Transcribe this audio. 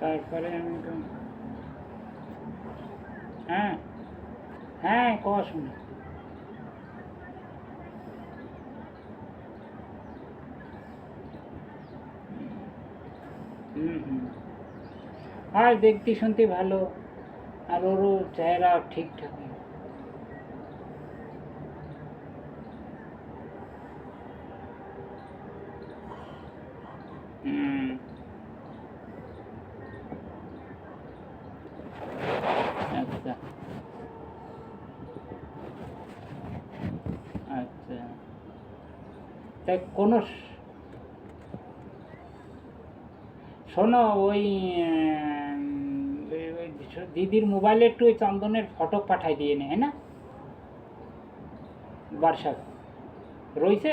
তারপরে আমি তো হ্যাঁ হ্যাঁ কওয়া শুনি। হুম। আর দেখতে শুনতে ভালো, আর ওরও চেহারা ঠিকঠাক। হুম। আচ্ছা আচ্ছা। তা কোনো শোনো, ওই ওই দিদির মোবাইলে একটু ওই চন্দনের ফটো পাঠাই দিয়ে নে, হ্যাঁ না? হোয়াটসঅ্যাপ রয়েছে?